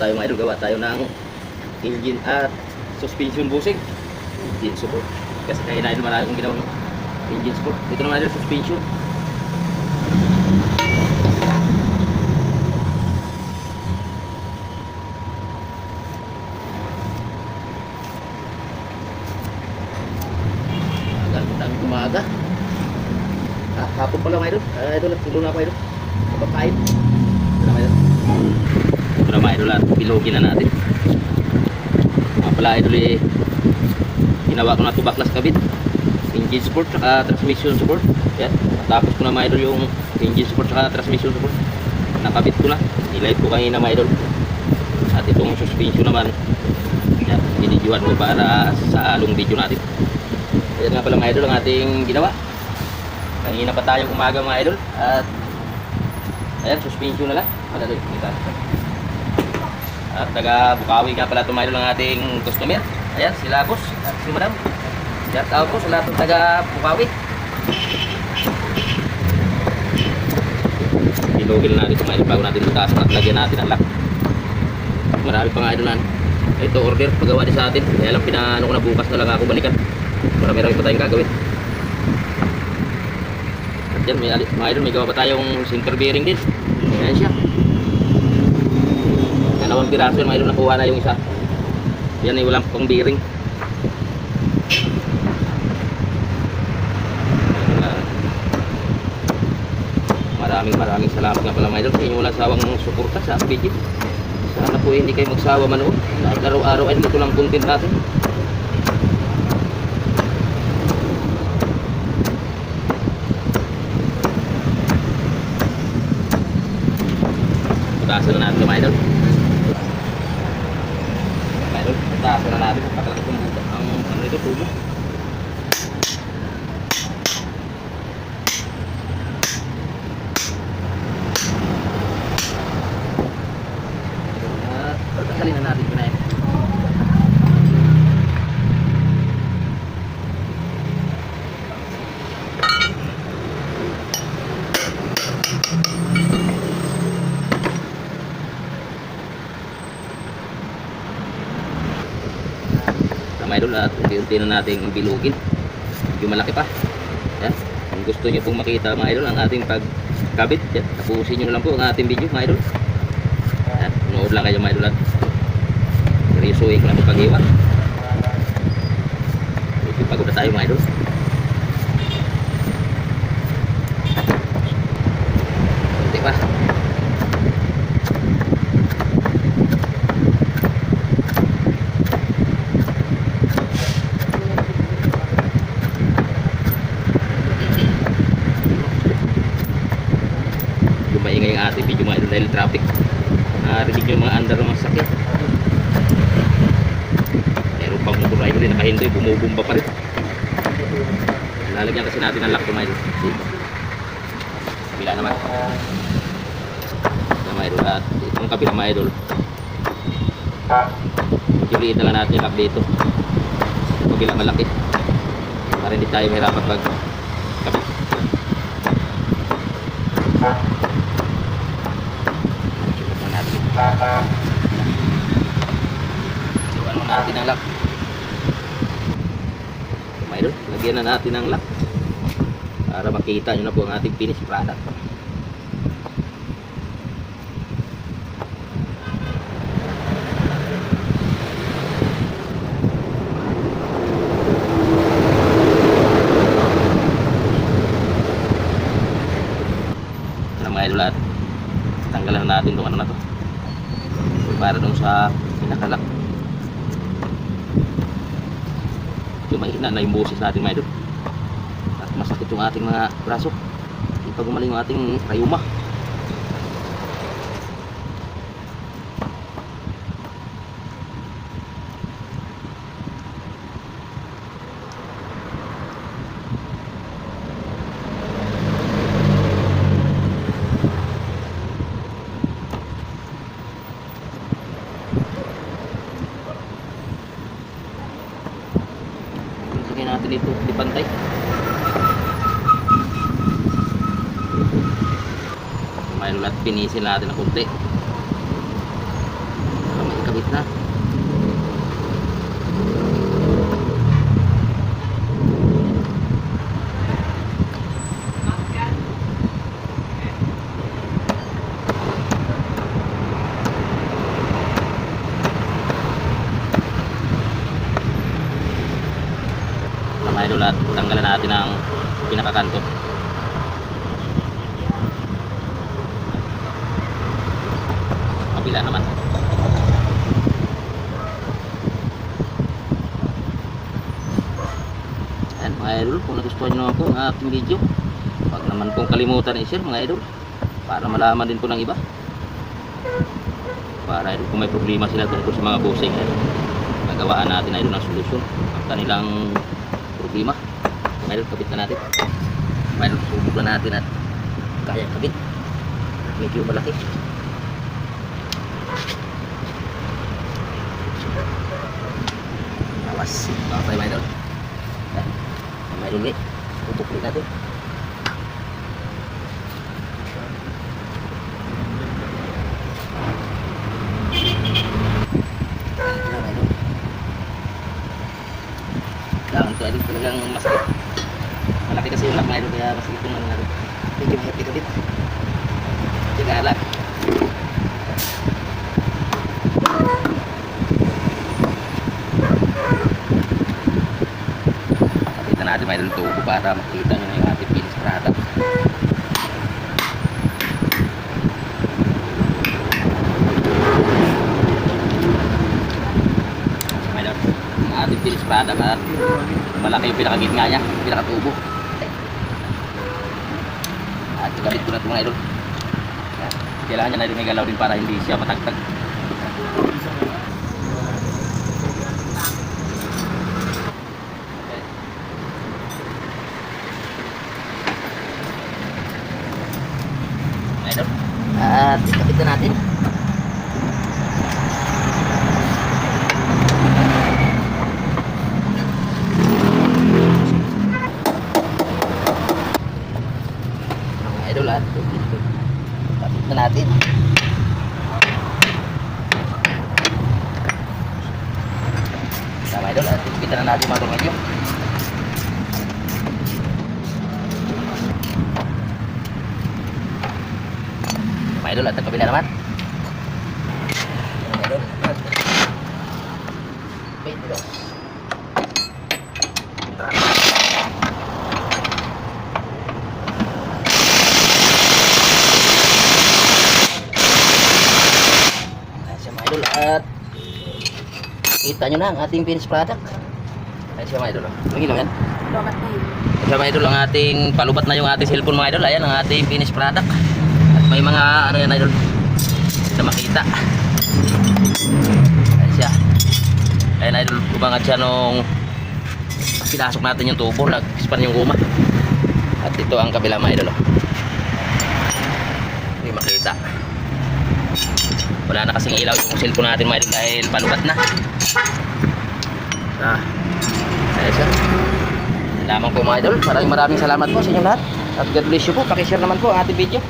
tayo mga idol, gawa tayo ng engine at suspension bushing. Engine support. Kasi kaya na idol marami kong ginawang engine support. Ito naman idol, suspension. Magandang umaga. Hapon pala mga idol. Idol, tulong na ako idol. Kapag-kain. Ito na mga idol. Ito na mga idol at bilogin na natin. Mga pala idol ginawa ko na ito baklas kabit. Engine support at transmission support. Yan. Tapos ko na mga idol yung engine support at transmission support. Nakabit ko na. I-live ko kanina mga idol. At itong suspension naman. Yan. Binidyohan ko para sa long video natin. Ayan nga pala mga idol ang ating ginawa. Kanina pa tayong umaga mga idol. At ayan, suspension na lang. At taga Bukawi nga pala ito mga idol ang ating customer. Ayan, sila boss at si madam. Shout out po sa lahat ng taga Bukawi. Ilogin natin ito mga idol bago natin lutasan at lagyan natin ang lock. Marami pa nga idol na ito order pagawa din sa atin. Kaya lang pinaano ko na bukas na lang ako balikan. Marami-rami pa tayong gagawin. At yan, mga idol, may gawa pa tayong center bearing din. Ayan siya. Dalawang piraso yun, mga idol, nakuha na yung isa. Yan ay walang pang bearing. Maraming salamat nga pala mga idol sa inyo walang sawang suporta sa video. Sana po hindi kayo magsawa manood. Dahil araw-araw ay ito lang content natin. Putasan na natin mga idol. Mga idol, putasan na natin. Pakalaki itong buta. Ang ano ito, tubo. Pagkakalin na natin mga idol. Mga idol at unti-unti na natin bilugin yung malaki pa. Yan. Kung gusto nyo pong makita mga idol ang ating pagkabit, yan, tapusin nyo na lang po ang ating video mga idol. Yan. Nood lang kayo mga idol at seryosohin ko lang po pag-iwa. Medyo pagod na tayo mga idol. Unti pa. Maingay ang ating video mga idol dahil traffic. Narinig yung mga andar ng sakit. Meron pang motor idol din nakahindoy, bumubumba pa rin. Lalagyan kasi natin ang lock mga idol. Kabila naman. Mga idol at itong kabila mga idol. Juliin na lang natin yung lock dito. Kabila malaki. Para hindi tayo mahirapan pag kabit. Iwan mo natin ang lock. Mayroon, lagyan na natin ang lock para makita nyo na po ang ating finished product. Mga idol at tanggalan natin itong ano na to para dun sa pinakalak. Yung mahina na yung boses natin mga idol at masakit yung ating mga braso pag gumaling yung ating rayuma. Natin ito di pantay. Mayroon at pinisil natin na kunti. pinakabit na. Mga idol, at tanggalan natin ang pinakakanto. Kabila naman. Ayan mga idol, kung nagustuhan nyo ako ang aking video, huwag naman pong kalimutan i-share mga idol, para malaman din po ng iba, para idol kung may problema sila tungkol sa mga busing, nagawaan natin idol ng solusyon ang kanilang problema. Mga idol, kabit na natin. Mga idol, subok na natin at kaya kabit, medyo malaki. Awas, baka tayo mga idol. Mga idol ulit, subok ulit natin. Dahan to idol, talagang masakit. Malaki kasi yung lock mga idol, kaya masakit yung natin. Medyo mahirap ikabit. Tiga lang. Kapitan natin mga idol tubo para makita nyo na yung ating finish product. Ating finish product at malaki yung pinakagitna niya, pinakatubo. At ikabit ko na ito mga idol. Kailangan niya na idol may galaw din para hindi siya matagtag. Mga idol, at ikabit na natin. Idol, at kapit na natin. Tama idol, at kita na natin mga medyo. Tama idol, at ang kabila naman. Tama idol, at wait idol. At kita nyo na ang ating finished product. Ayan siya mga idol. Ang ilaw yan. Lobat na yun. Ayan mga idol, ang ating palubat na yung ating cellphone mga idol. Ayan ang ating finished product. At may mga ano yan idol na makita. Ayan siya. Ayan idol, kumangad siya nung pinasok natin yung tubo, nag-span yung guma. At ito ang kabila mga idol. Hindi makita. Wala na kasing ilaw yung cellphone natin mga idol dahil palubat na. Ayan siya. Lamang po mga idol. Maraming salamat po sa inyong lahat. At God bless you po. Pakishare naman po ang ating video.